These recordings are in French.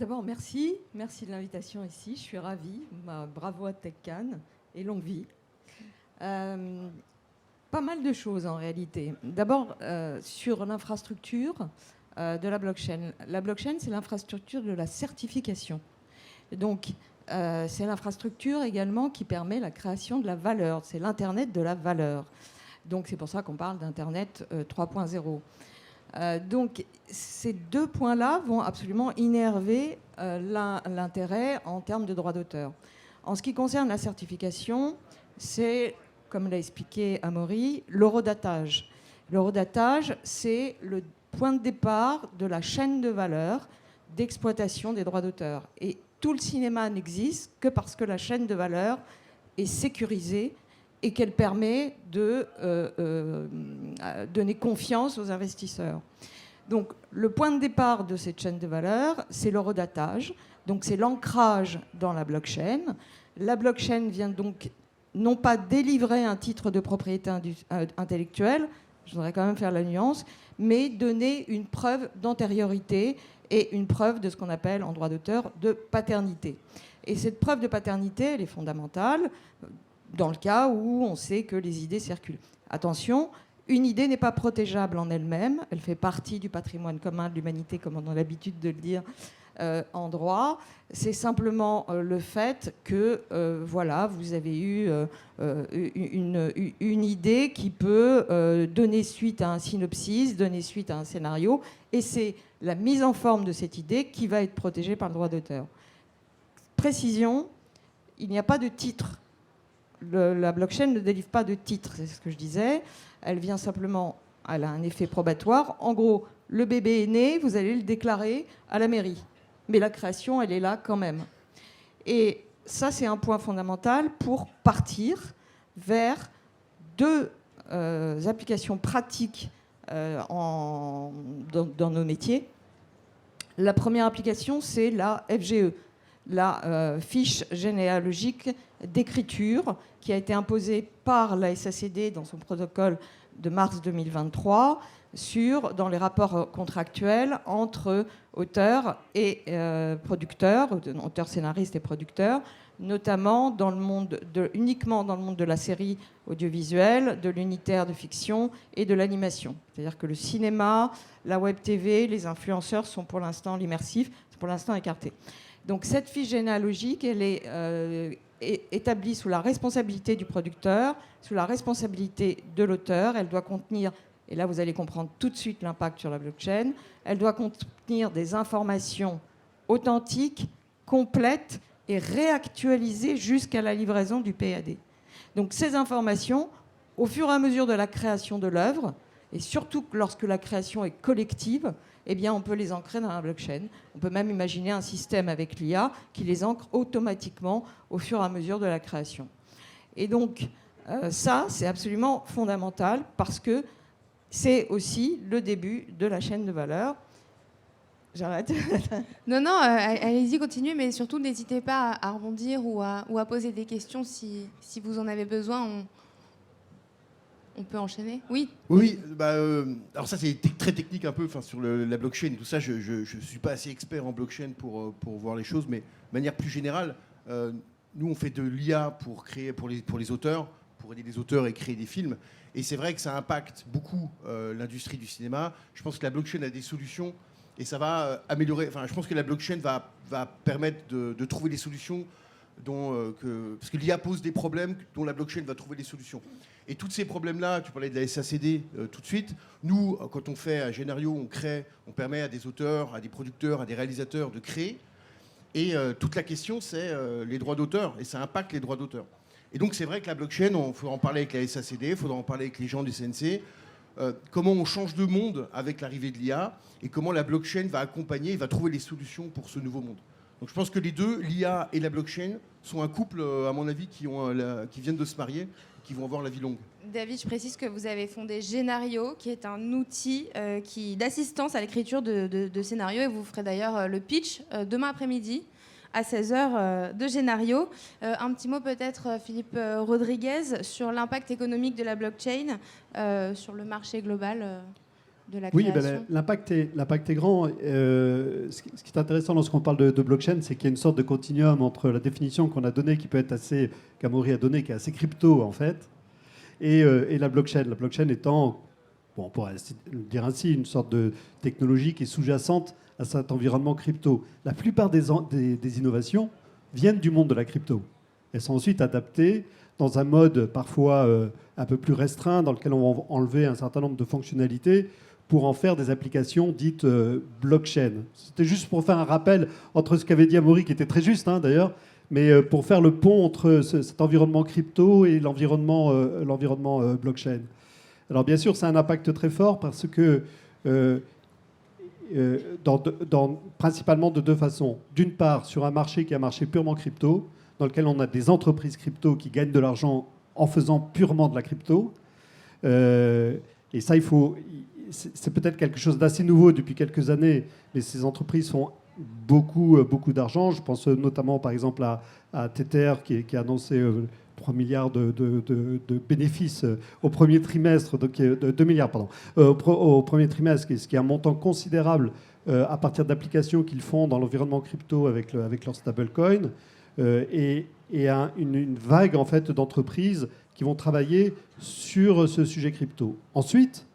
D'abord, merci de l'invitation ici. Je suis ravie. Bravo à TechCan et longue vie. Pas mal de choses en réalité. D'abord, sur l'infrastructure de la blockchain. La blockchain, c'est l'infrastructure de la certification. Donc, c'est l'infrastructure également qui permet la création de la valeur. C'est l'Internet de la valeur. Donc, c'est pour ça qu'on parle d'Internet 3.0. Donc, ces deux points-là vont absolument innerver l'intérêt en termes de droit d'auteur. En ce qui concerne la certification, c'est, comme l'a expliqué Amaury, l'horodatage. L'horodatage, c'est le point de départ de la chaîne de valeur d'exploitation des droits d'auteur. Et tout le cinéma n'existe que parce que la chaîne de valeur est sécurisée et qu'elle permet de donner confiance aux investisseurs. Donc, le point de départ de cette chaîne de valeur, c'est l'horodatage. Donc, c'est l'ancrage dans la blockchain. La blockchain vient donc non pas délivrer un titre de propriété intellectuelle, je voudrais quand même faire la nuance, mais donner une preuve d'antériorité et une preuve de ce qu'on appelle en droit d'auteur de paternité. Et cette preuve de paternité, elle est fondamentale dans le cas où on sait que les idées circulent. Attention, une idée n'est pas protégeable en elle-même, elle fait partie du patrimoine commun de l'humanité, comme on a l'habitude de le dire en droit. C'est simplement le fait que voilà, vous avez eu une idée qui peut donner suite à un synopsis, donner suite à un scénario, et c'est la mise en forme de cette idée qui va être protégée par le droit d'auteur. Précision, il n'y a pas de titre. La blockchain ne délivre pas de titre, c'est ce que je disais. Elle vient simplement, elle a un effet probatoire. En gros, le bébé est né, vous allez le déclarer à la mairie. Mais la création, elle est là quand même. Et ça, c'est un point fondamental pour partir vers deux applications pratiques dans nos métiers. La première application, c'est la FGE, la fiche généalogique d'écriture qui a été imposée par la SACD dans son protocole de mars 2023 dans les rapports contractuels entre auteurs et producteurs, auteurs, scénaristes et producteurs, notamment uniquement dans le monde de la série audiovisuelle, de l'unitaire de fiction et de l'animation. C'est-à-dire que le cinéma, la web TV, les influenceurs sont pour l'instant l'immersif, c'est pour l'instant écarté. Donc cette fiche généalogique, elle est établie sous la responsabilité du producteur, sous la responsabilité de l'auteur. Elle doit contenir, et là vous allez comprendre tout de suite l'impact sur la blockchain, elle doit contenir des informations authentiques, complètes et réactualisées jusqu'à la livraison du PAD. Donc ces informations, au fur et à mesure de la création de l'œuvre, et surtout lorsque la création est collective, eh bien, on peut les ancrer dans la blockchain. On peut même imaginer un système avec l'IA qui les ancre automatiquement au fur et à mesure de la création. Et donc, ça, c'est absolument fondamental parce que c'est aussi le début de la chaîne de valeur. J'arrête. Non, allez-y, continuez, mais surtout, n'hésitez pas à rebondir ou à poser des questions si vous en avez besoin. On peut enchaîner ? Oui. Oui, alors ça c'est très technique un peu sur la blockchain et tout ça. Je ne suis pas assez expert en blockchain pour voir les choses, mais de manière plus générale, nous on fait de l'IA pour les auteurs, pour aider les auteurs et créer des films. Et c'est vrai que ça impacte beaucoup l'industrie du cinéma. Je pense que la blockchain a des solutions et ça va améliorer. Enfin, je pense que la blockchain va permettre de trouver des solutions parce que l'IA pose des problèmes dont la blockchain va trouver des solutions. Et tous ces problèmes-là, tu parlais de la SACD tout de suite, nous, quand on fait à Génario, on permet à des auteurs, à des producteurs, à des réalisateurs de créer. Et toute la question, c'est les droits d'auteur, et ça impacte les droits d'auteur. Et donc c'est vrai que la blockchain, il faudra en parler avec la SACD, il faudra en parler avec les gens du CNC, comment on change de monde avec l'arrivée de l'IA, et comment la blockchain va accompagner, va trouver les solutions pour ce nouveau monde. Donc je pense que les deux, l'IA et la blockchain, sont un couple, à mon avis, qui viennent de se marier, qui vont avoir la vie longue. David, je précise que vous avez fondé Génario, qui est un outil d'assistance à l'écriture de scénarios, et vous ferez d'ailleurs le pitch demain après-midi à 16h de Génario. Un petit mot peut-être, Philippe Rodriguez, sur l'impact économique de la blockchain sur le marché global de la Oui, création. l'impact est grand. Ce qui est intéressant lorsqu'on parle de blockchain, c'est qu'il y a une sorte de continuum entre la définition qu'on a donnée, qui peut être assez, qu'Amaury a donnée, qui est assez crypto en fait, et la blockchain. La blockchain étant, bon, on pourrait le dire ainsi, une sorte de technologie qui est sous-jacente à cet environnement crypto. La plupart des innovations viennent du monde de la crypto. Elles sont ensuite adaptées dans un mode parfois un peu plus restreint, dans lequel on va enlever un certain nombre de fonctionnalités pour en faire des applications dites blockchain. C'était juste pour faire un rappel entre ce qu'avait dit Amaury, qui était très juste d'ailleurs, mais pour faire le pont entre cet environnement crypto et l'environnement blockchain. Alors bien sûr, c'est un impact très fort parce que principalement de deux façons. D'une part, sur un marché qui est un marché purement crypto, dans lequel on a des entreprises crypto qui gagnent de l'argent en faisant purement de la crypto. Et ça, c'est peut-être quelque chose d'assez nouveau depuis quelques années, mais ces entreprises font beaucoup d'argent. Je pense notamment, par exemple, à Tether, qui a annoncé 3 milliards de bénéfices au premier trimestre, donc 2 milliards, pardon, au premier trimestre, ce qui est un montant considérable à partir d'applications qu'ils font dans l'environnement crypto avec leur stablecoin. Et une vague en fait d'entreprises qui vont travailler sur ce sujet crypto. Ensuite,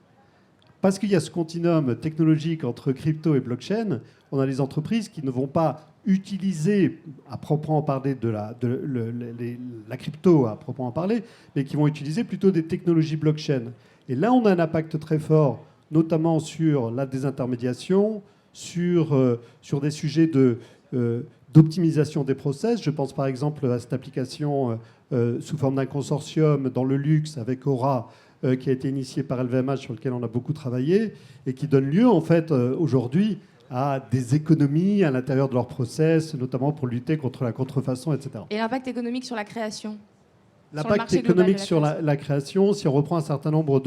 parce qu'il y a ce continuum technologique entre crypto et blockchain, on a les entreprises qui ne vont pas utiliser à proprement parler la crypto à proprement parler, mais qui vont utiliser plutôt des technologies blockchain. Et là, on a un impact très fort, notamment sur la désintermédiation, sur des sujets d'optimisation des process. Je pense par exemple à cette application sous forme d'un consortium dans le luxe avec Aura, qui a été initiée par LVMH, sur lequel on a beaucoup travaillé, et qui donne lieu en fait aujourd'hui à des économies à l'intérieur de leur process, notamment pour lutter contre la contrefaçon, etc. Et l'impact économique sur la création. L'impact économique sur la création, si on reprend un certain nombre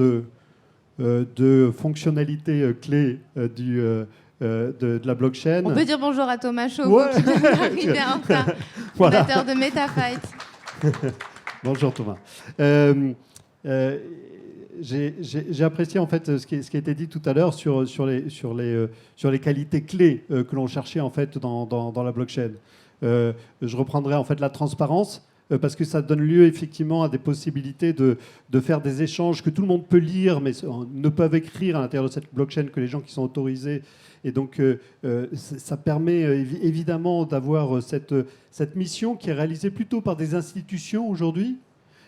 de fonctionnalités clés de la blockchain. On peut dire bonjour à Thomas Chauveau, Ouais. qui vient d'arriver en retard, Voilà. fondateur de MetaFight. Bonjour Thomas. J'ai apprécié en fait ce qui a été dit tout à l'heure sur les qualités clés que l'on cherchait en fait dans la blockchain. Je reprendrai en fait la transparence. Parce que ça donne lieu effectivement à des possibilités de faire des échanges que tout le monde peut lire, mais ne peuvent écrire à l'intérieur de cette blockchain que les gens qui sont autorisés. Et donc, ça permet évidemment d'avoir cette mission qui est réalisée plutôt par des institutions aujourd'hui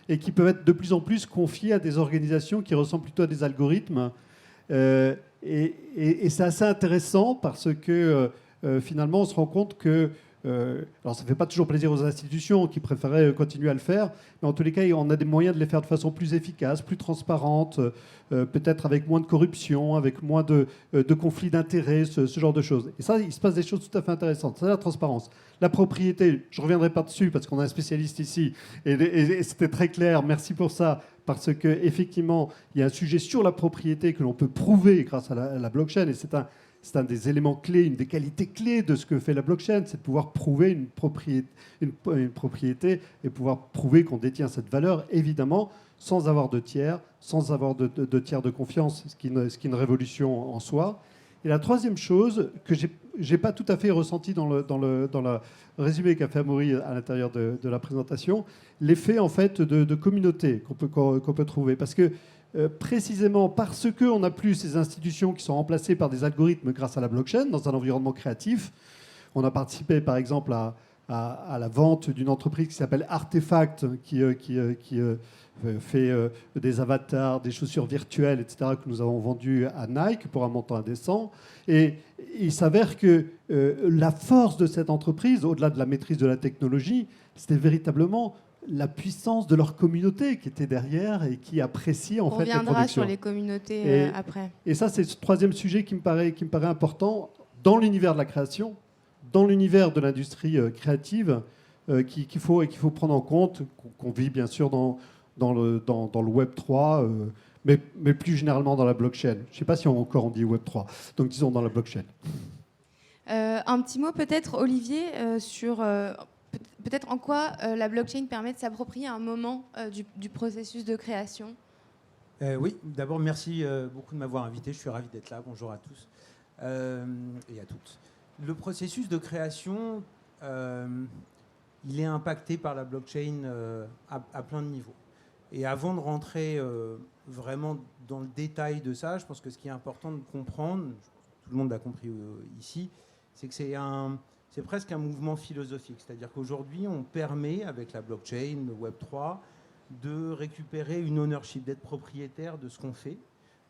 et qui peuvent être de plus en plus confiées à des organisations qui ressemblent plutôt à des algorithmes. Et c'est assez intéressant parce que finalement, on se rend compte que alors ça ne fait pas toujours plaisir aux institutions qui préféraient continuer à le faire, mais en tous les cas, on a des moyens de les faire de façon plus efficace, plus transparente, peut-être avec moins de corruption, avec moins de conflits d'intérêts, ce genre de choses. Et ça, il se passe des choses tout à fait intéressantes. C'est la transparence. La propriété, je ne reviendrai pas dessus parce qu'on a un spécialiste ici, et c'était très clair, merci pour ça, parce qu'effectivement, il y a un sujet sur la propriété que l'on peut prouver grâce à la blockchain, et c'est un des éléments clés, une des qualités clés de ce que fait la blockchain, c'est de pouvoir prouver une propriété et pouvoir prouver qu'on détient cette valeur, évidemment, sans avoir de tiers, sans avoir de tiers de confiance, ce qui est une révolution en soi. Et la troisième chose que je n'ai pas tout à fait ressenti dans le résumé qu'a fait Amaury à l'intérieur de la présentation, l'effet en fait de communauté qu'on peut trouver. Parce que précisément parce qu'on n'a plus ces institutions qui sont remplacées par des algorithmes grâce à la blockchain dans un environnement créatif. On a participé par exemple à la vente d'une entreprise qui s'appelle Artefact, qui fait des avatars, des chaussures virtuelles, etc., que nous avons vendues à Nike pour un montant indécent. Et il s'avère que la force de cette entreprise, au-delà de la maîtrise de la technologie, c'était véritablement la puissance de leur communauté qui était derrière et qui appréciait en fait les productions. On reviendra sur les communautés après. Et ça, c'est ce troisième sujet qui me paraît important dans l'univers de la création, dans l'univers de l'industrie créative, qu'il faut prendre en compte, qu'on vit bien sûr dans le Web 3, mais plus généralement dans la blockchain. Je ne sais pas si on dit Web 3, donc disons dans la blockchain. Un petit mot peut-être, Olivier, sur peut-être en quoi la blockchain permet de s'approprier un moment du processus de création. Oui, d'abord, merci beaucoup de m'avoir invité. Je suis ravi d'être là. Bonjour à tous et à toutes. Le processus de création, il est impacté par la blockchain à plein de niveaux. Et avant de rentrer vraiment dans le détail de ça, je pense que ce qui est important de comprendre, tout le monde l'a compris ici, c'est que c'est presque un mouvement philosophique. C'est-à-dire qu'aujourd'hui, on permet, avec la blockchain, le Web3, de récupérer une ownership, d'être propriétaire de ce qu'on fait.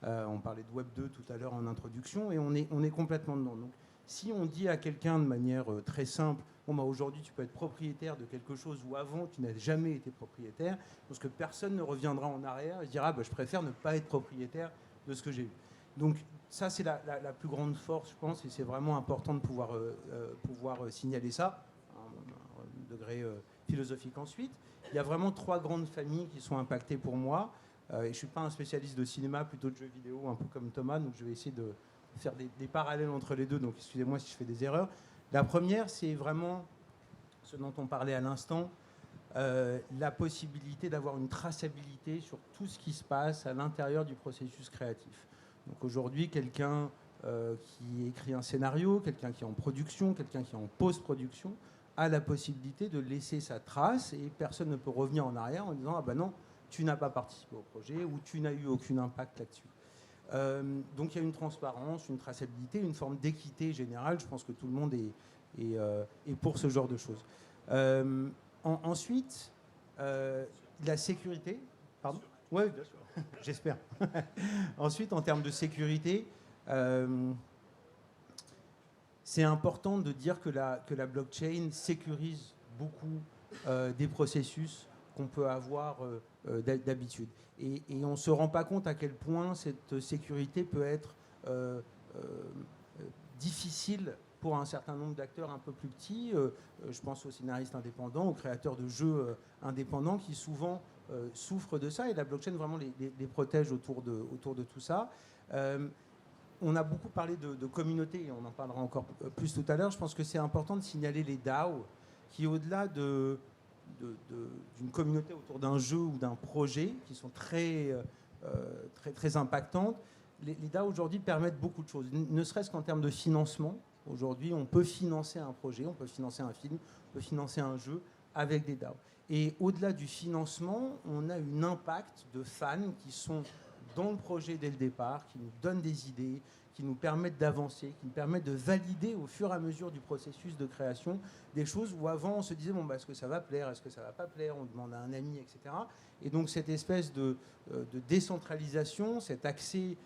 On parlait de Web 2 tout à l'heure en introduction, et on est complètement dedans. Donc, si on dit à quelqu'un de manière très simple, bon, bah, aujourd'hui tu peux être propriétaire de quelque chose où avant tu n'as jamais été propriétaire, parce que personne ne reviendra en arrière et se dira, bah, je préfère ne pas être propriétaire de ce que j'ai eu. Donc ça, c'est la plus grande force, je pense, et c'est vraiment important de pouvoir signaler ça, à un degré philosophique. Ensuite, il y a vraiment 3 grandes familles qui sont impactées pour moi. Et je ne suis pas un spécialiste de cinéma, plutôt de jeux vidéo, un peu comme Thomas, donc je vais essayer de faire des parallèles entre les deux, donc excusez-moi si je fais des erreurs. La première, c'est vraiment ce dont on parlait à l'instant, la possibilité d'avoir une traçabilité sur tout ce qui se passe à l'intérieur du processus créatif. Donc aujourd'hui, quelqu'un qui écrit un scénario, quelqu'un qui est en production, quelqu'un qui est en post-production, a la possibilité de laisser sa trace et personne ne peut revenir en arrière en disant « Ah ben non, tu n'as pas participé au projet ou tu n'as eu aucun impact là-dessus ». Donc il y a une transparence, une traçabilité, une forme d'équité générale. Je pense que tout le monde est pour ce genre de choses. Ensuite, la sécurité. Pardon ? Oui, bien sûr. J'espère. Ensuite, en termes de sécurité, c'est important de dire que la blockchain sécurise beaucoup des processus qu'on peut avoir d'habitude. Et on ne se rend pas compte à quel point cette sécurité peut être difficile pour un certain nombre d'acteurs un peu plus petits. Je pense aux scénaristes indépendants, aux créateurs de jeux indépendants qui souvent souffrent de ça, et la blockchain vraiment les protège autour de tout ça. On a beaucoup parlé de communauté, et on en parlera encore plus tout à l'heure. Je pense que c'est important de signaler les DAO, qui au-delà d'une communauté autour d'un jeu ou d'un projet, qui sont très impactantes, les DAO aujourd'hui permettent beaucoup de choses, ne serait-ce qu'en termes de financement. Aujourd'hui, on peut financer un projet, on peut financer un film, on peut financer un jeu avec des DAO. Et au-delà du financement, on a un impact de fans qui sont dans le projet dès le départ, qui nous donnent des idées, qui nous permettent d'avancer, qui nous permettent de valider au fur et à mesure du processus de création des choses où avant on se disait bon, bah, est-ce que ça va plaire, est-ce que ça va pas plaire, on demande à un ami, etc. Et donc cette espèce de décentralisation, cet accès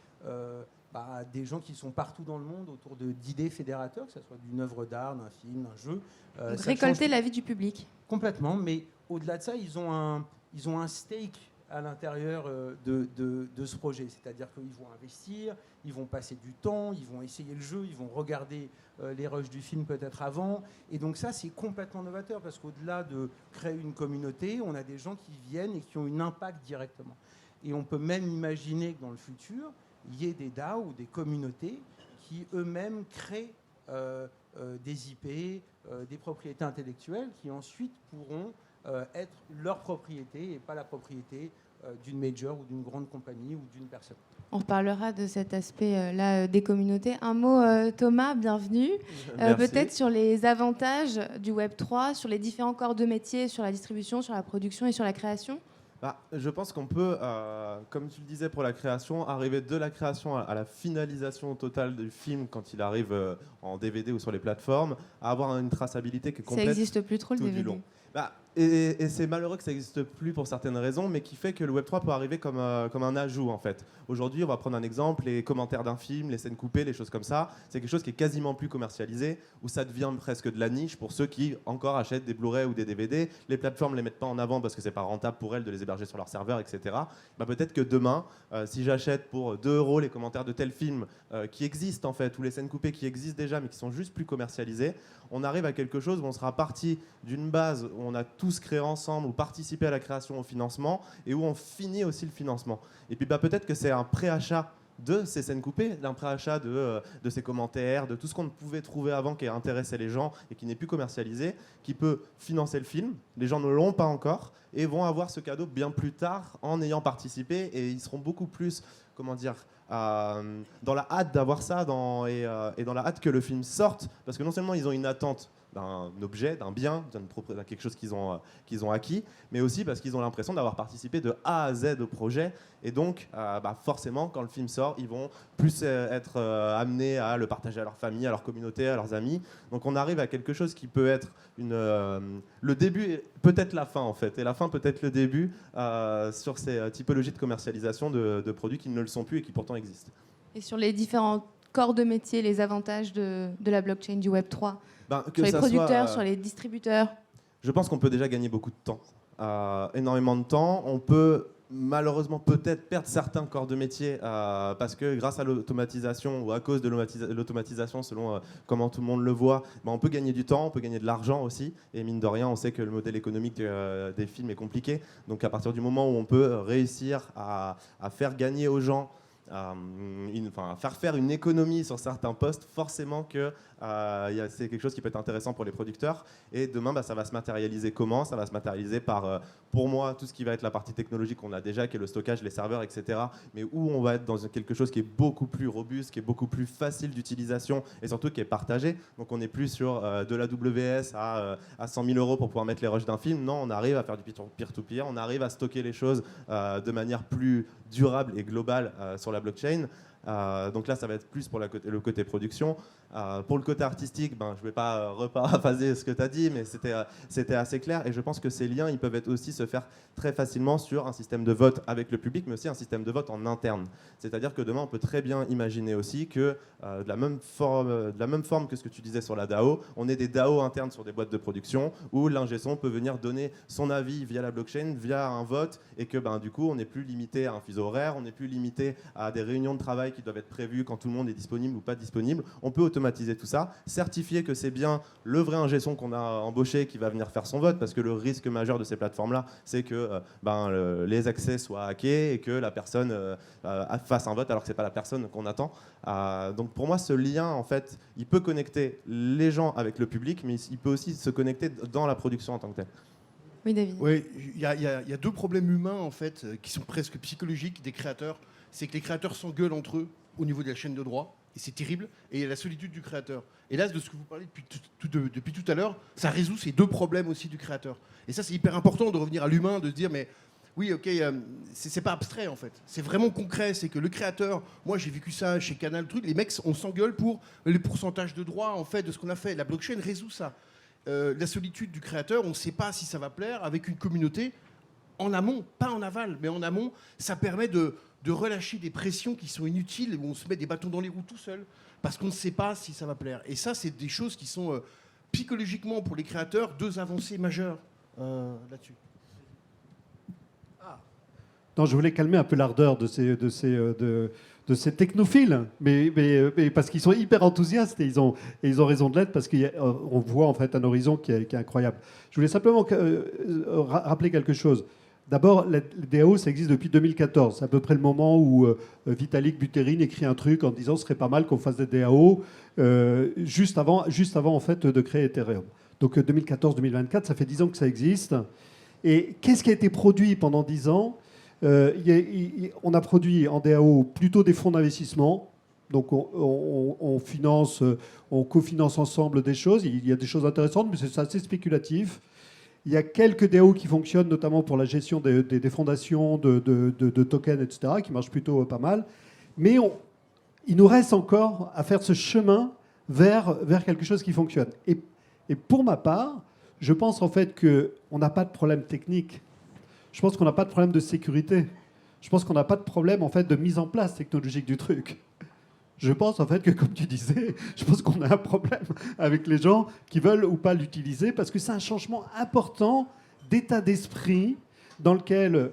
à des gens qui sont partout dans le monde autour d'idées fédérateurs, que ce soit d'une œuvre d'art, d'un film, d'un jeu. Donc récolter l'avis du public. Complètement, mais au-delà de ça, ils ont un stake à l'intérieur de ce projet. C'est-à-dire qu'ils vont investir, ils vont passer du temps, ils vont essayer le jeu, ils vont regarder les rushs du film peut-être avant. Et donc ça, c'est complètement novateur, parce qu'au-delà de créer une communauté, on a des gens qui viennent et qui ont un impact directement. Et on peut même imaginer que dans le futur, il y ait des DAO ou des communautés qui eux-mêmes créent des IP, des propriétés intellectuelles qui ensuite pourront être leur propriété et pas la propriété d'une major ou d'une grande compagnie ou d'une personne. On reparlera de cet aspect-là des communautés. Un mot, Thomas, bienvenue. Peut-être sur les avantages du Web3, sur les différents corps de métier, sur la distribution, sur la production et sur la création. Je pense qu'on peut, comme tu le disais pour la création, arriver de la création à la finalisation totale du film quand il arrive en DVD ou sur les plateformes, à avoir une traçabilité qui est complète. Ça n'existe plus trop le tout DVD. du long. Et c'est malheureux que ça n'existe plus pour certaines raisons, mais qui fait que le Web3 peut arriver comme un ajout en fait. Aujourd'hui, on va prendre un exemple, les commentaires d'un film, les scènes coupées, les choses comme ça, c'est quelque chose qui est quasiment plus commercialisé, où ça devient presque de la niche pour ceux qui encore achètent des Blu-ray ou des DVD. Les plateformes ne les mettent pas en avant parce que c'est pas rentable pour elles de les héberger sur leur serveur, etc. Peut-être que demain, si j'achète pour 2 € les commentaires de tel film qui existent en fait, ou les scènes coupées qui existent déjà mais qui sont juste plus commercialisées, on arrive à quelque chose où on sera parti d'une base où on a tous créé ensemble ou participé à la création, au financement, et où on finit aussi le financement. Et puis peut-être que c'est un préachat de ces scènes coupées, d'un préachat de ces commentaires, de tout ce qu'on ne pouvait trouver avant qui intéressait les gens et qui n'est plus commercialisé, qui peut financer le film. Les gens ne l'ont pas encore et vont avoir ce cadeau bien plus tard en ayant participé, et ils seront beaucoup plus, comment dire, dans la hâte d'avoir ça et dans la hâte que le film sorte, parce que non seulement ils ont une attente d'un objet, d'un bien, d'un quelque chose qu'ils ont acquis, mais aussi parce qu'ils ont l'impression d'avoir participé de A à Z au projet. Et donc, forcément, quand le film sort, ils vont plus être amenés à le partager à leur famille, à leur communauté, à leurs amis. Donc on arrive à quelque chose qui peut être le début et peut-être la fin, en fait. Et la fin peut être le début sur ces typologies de commercialisation de produits qui ne le sont plus et qui pourtant existent. Et sur les différents corps de métier, les avantages de la blockchain du Web 3, sur les producteurs, sur les distributeurs? Je pense qu'on peut déjà gagner beaucoup de temps, énormément de temps. On peut malheureusement peut-être perdre certains corps de métier parce que grâce à l'automatisation ou à cause de l'automatisation, selon comment tout le monde le voit, on peut gagner du temps, on peut gagner de l'argent aussi. Et mine de rien, on sait que le modèle économique des films est compliqué. Donc à partir du moment où on peut réussir à faire gagner aux gens, faire une économie sur certains postes, forcément que c'est quelque chose qui peut être intéressant pour les producteurs. Et demain, ça va se matérialiser comment? Ça va se matérialiser par, pour moi, tout ce qui va être la partie technologique qu'on a déjà, qui est le stockage, les serveurs, etc. Mais où on va être dans quelque chose qui est beaucoup plus robuste, qui est beaucoup plus facile d'utilisation et surtout qui est partagé. Donc on n'est plus sur de la WS à 100 000 € pour pouvoir mettre les rushs d'un film. Non, on arrive à faire du peer-to-peer, on arrive à stocker les choses de manière plus durable et globale sur la blockchain. Donc là, ça va être plus pour le côté production. Pour le côté artistique, je ne vais pas reparaphraser ce que tu as dit, mais c'était assez clair. Et je pense que ces liens, ils peuvent aussi se faire très facilement sur un système de vote avec le public, mais aussi un système de vote en interne. C'est-à-dire que demain, on peut très bien imaginer aussi que de la même forme que ce que tu disais sur la DAO, on ait des DAO internes sur des boîtes de production où l'ingé son peut venir donner son avis via la blockchain, via un vote, et que du coup, on n'est plus limité à un fuseau horaire, on n'est plus limité à des réunions de travail qui doivent être prévues quand tout le monde est disponible ou pas disponible. On peut automatiser tout ça, certifier que c'est bien le vrai ingé son qu'on a embauché qui va venir faire son vote, parce que le risque majeur de ces plateformes-là, c'est que les accès soient hackés et que la personne fasse un vote alors que c'est pas la personne qu'on attend. Donc pour moi, ce lien, en fait, il peut connecter les gens avec le public, mais il peut aussi se connecter dans la production en tant que telle. Oui, David. Oui, il y a deux problèmes humains en fait qui sont presque psychologiques des créateurs. C'est que les créateurs s'engueulent entre eux au niveau de la chaîne de droit, et c'est terrible. Et il y a la solitude du créateur. Et là, de ce que vous parlez depuis tout à l'heure, ça résout ces deux problèmes aussi du créateur. Et ça, c'est hyper important de revenir à l'humain, de se dire, mais oui, ok, c'est pas abstrait en fait. C'est vraiment concret. C'est que le créateur, moi j'ai vécu ça chez Canal, les mecs, on s'engueule pour les pourcentages de droits en fait de ce qu'on a fait. La blockchain résout ça. La solitude du créateur, on ne sait pas si ça va plaire, avec une communauté en amont, pas en aval, mais en amont, ça permet de relâcher des pressions qui sont inutiles, où on se met des bâtons dans les roues tout seul, parce qu'on ne sait pas si ça va plaire. Et ça, c'est des choses qui sont psychologiquement pour les créateurs deux avancées majeures là-dessus. Non, je voulais calmer un peu l'ardeur de ces technophiles, mais parce qu'ils sont hyper enthousiastes et ils ont raison de l'être, parce qu'on voit en fait un horizon qui est incroyable. Je voulais simplement rappeler quelque chose. D'abord, les DAO, ça existe depuis 2014. C'est à peu près le moment où Vitalik Buterin écrit un truc en disant ce serait pas mal qu'on fasse des DAO juste avant en fait, de créer Ethereum. Donc 2014-2024, ça fait 10 ans que ça existe. Et qu'est-ce qui a été produit pendant 10 ans ? On a produit en DAO plutôt des fonds d'investissement. Donc on finance, on cofinance ensemble des choses. Il y a des choses intéressantes, mais c'est assez spéculatif. Il y a quelques DAO qui fonctionnent, notamment pour la gestion des fondations, de tokens, etc., qui marchent plutôt pas mal. Mais il nous reste encore à faire ce chemin vers quelque chose qui fonctionne. Et pour ma part, je pense en fait qu'on n'a pas de problème technique. Je pense qu'on n'a pas de problème de sécurité. Je pense qu'on n'a pas de problème en fait, de mise en place technologique du truc. Je pense en fait que, comme tu disais, je pense qu'on a un problème avec les gens qui veulent ou pas l'utiliser, parce que c'est un changement important d'état d'esprit dans lequel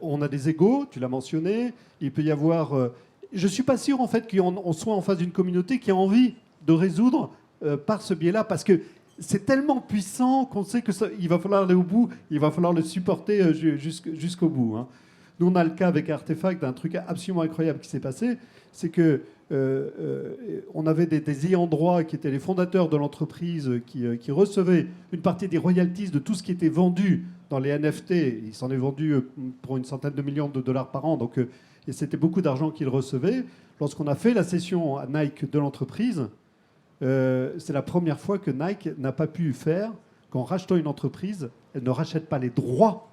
on a des égos, tu l'as mentionné, il peut y avoir... je ne suis pas sûr en fait qu'on soit en face d'une communauté qui a envie de résoudre par ce biais-là, parce que c'est tellement puissant qu'on sait qu'il va falloir aller au bout, il va falloir le supporter jusqu'au bout. Hein. Nous, on a le cas avec Artefact d'un truc absolument incroyable qui s'est passé, c'est que on avait des ayants droit qui étaient les fondateurs de l'entreprise qui recevaient une partie des royalties de tout ce qui était vendu dans les NFT. Il s'en est vendu pour une centaine de millions de dollars par an, donc et c'était beaucoup d'argent qu'ils recevaient. Lorsqu'on a fait la cession à Nike de l'entreprise, c'est la première fois que Nike n'a pas pu faire qu'en rachetant une entreprise, elle ne rachète pas les droits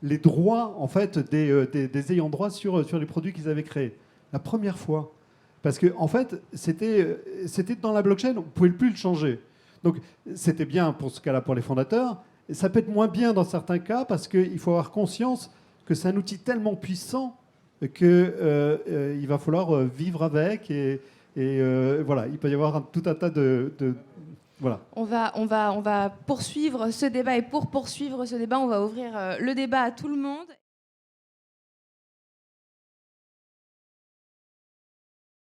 en fait des ayants droit sur les produits qu'ils avaient créés. La première fois. Parce que en fait, c'était dans la blockchain, on ne pouvait plus le changer. Donc c'était bien pour ce cas-là pour les fondateurs. Et ça peut être moins bien dans certains cas parce qu'il faut avoir conscience que c'est un outil tellement puissant qu'il va falloir vivre avec. Et voilà, il peut y avoir tout un tas de voilà. On va poursuivre ce débat, et pour poursuivre ce débat, on va ouvrir le débat à tout le monde.